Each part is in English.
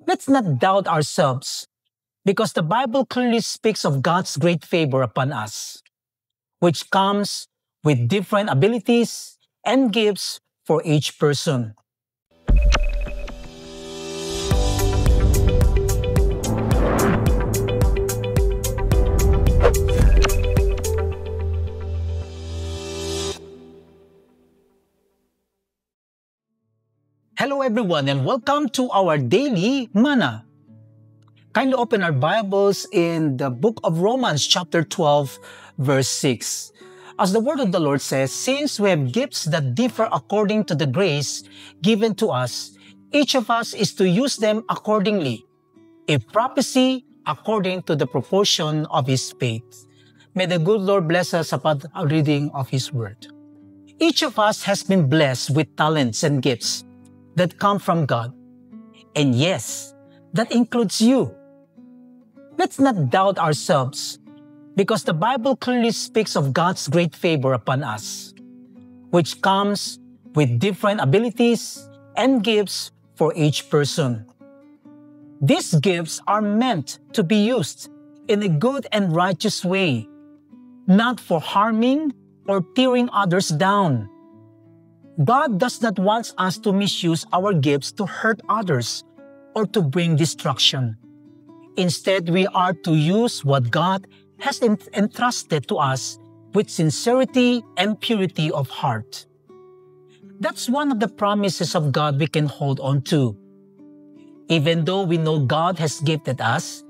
Let's not doubt ourselves, because the Bible clearly speaks of God's great favor upon us, which comes with different abilities and gifts for each person. Hello everyone and welcome to our daily manna. Kindly open our Bibles in the book of Romans chapter 12 verse 6. As the word of the Lord says, since we have gifts that differ according to the grace given to us, each of us is to use them accordingly. If prophecy, according to the proportion of his faith. May the good Lord bless us upon a reading of his word. Each of us has been blessed with talents and gifts that come from God. And yes, that includes you. Let's not doubt ourselves, because the Bible clearly speaks of God's great favor upon us, which comes with different abilities and gifts for each person. These gifts are meant to be used in a good and righteous way, not for harming or tearing others down. God does not want us to misuse our gifts to hurt others or to bring destruction. Instead, we are to use what God has entrusted to us with sincerity and purity of heart. That's one of the promises of God we can hold on to. Even though we know God has gifted us,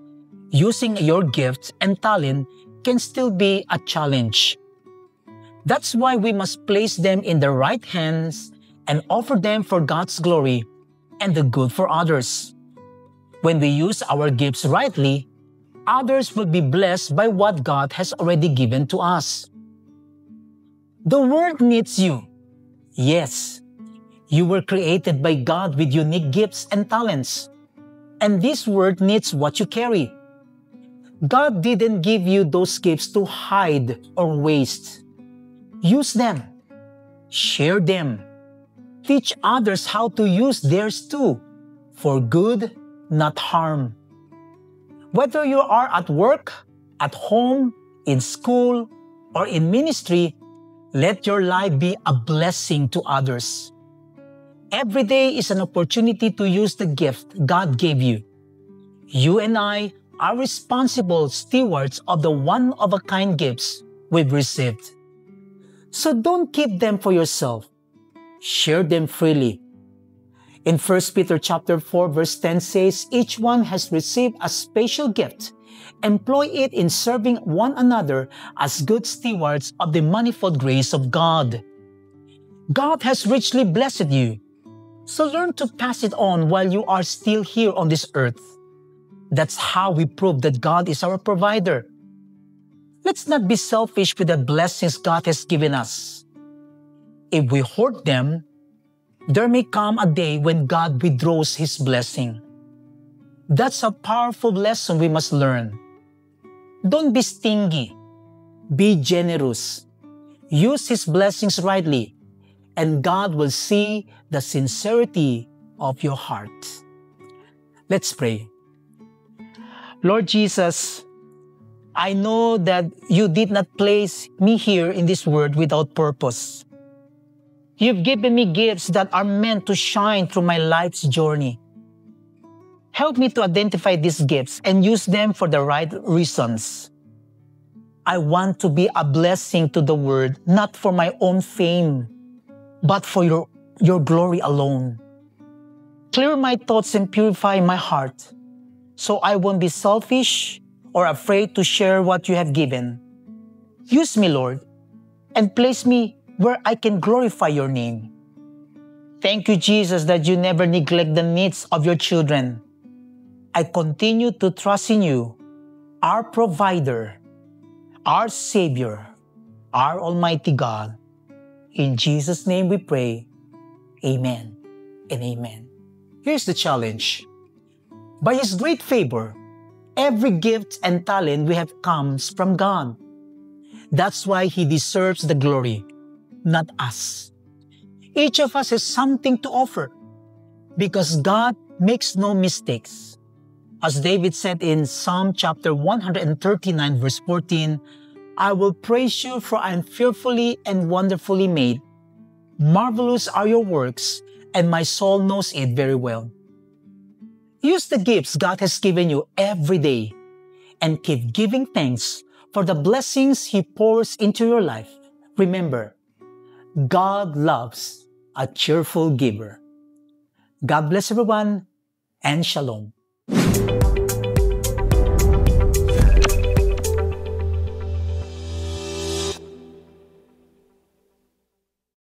using your gift and talent can still be a challenge. That's why we must place them in the right hands and offer them for God's glory and the good for others. When we use our gifts rightly, others will be blessed by what God has already given to us. The world needs you. Yes, you were created by God with unique gifts and talents. And this world needs what you carry. God didn't give you those gifts to hide or waste. Use them. Share them. Teach others how to use theirs too, for good, not harm. Whether you are at work, at home, in school, or in ministry, let your life be a blessing to others. Every day is an opportunity to use the gift God gave you. You and I are responsible stewards of the one-of-a-kind gifts we've received. So don't keep them for yourself. Share them freely. In 1 Peter chapter 4 verse 10 says, each one has received a special gift. Employ it in serving one another as good stewards of the manifold grace of God. God has richly blessed you. So learn to pass it on while you are still here on this earth. That's how we prove that God is our provider. Let's not be selfish with the blessings God has given us. If we hoard them, there may come a day when God withdraws His blessing. That's a powerful lesson we must learn. Don't be stingy. Be generous. Use His blessings rightly, and God will see the sincerity of your heart. Let's pray. Lord Jesus, I know that you did not place me here in this world without purpose. You've given me gifts that are meant to shine through my life's journey. Help me to identify these gifts and use them for the right reasons. I want to be a blessing to the world, not for my own fame, but for your glory alone. Clear my thoughts and purify my heart, so I won't be selfish or afraid to share what you have given. Use me, Lord, and place me where I can glorify your name. Thank you, Jesus, that you never neglect the needs of your children. I continue to trust in you, our provider, our Savior, our Almighty God. In Jesus' name we pray. Amen and amen. Here's the challenge. By His great favor, every gift and talent we have comes from God. That's why He deserves the glory, not us. Each of us has something to offer because God makes no mistakes. As David said in Psalm chapter 139 verse 14, I will praise you for I am fearfully and wonderfully made. Marvelous are your works, and my soul knows it very well. Use the gifts God has given you every day and keep giving thanks for the blessings He pours into your life. Remember, God loves a cheerful giver. God bless everyone and shalom.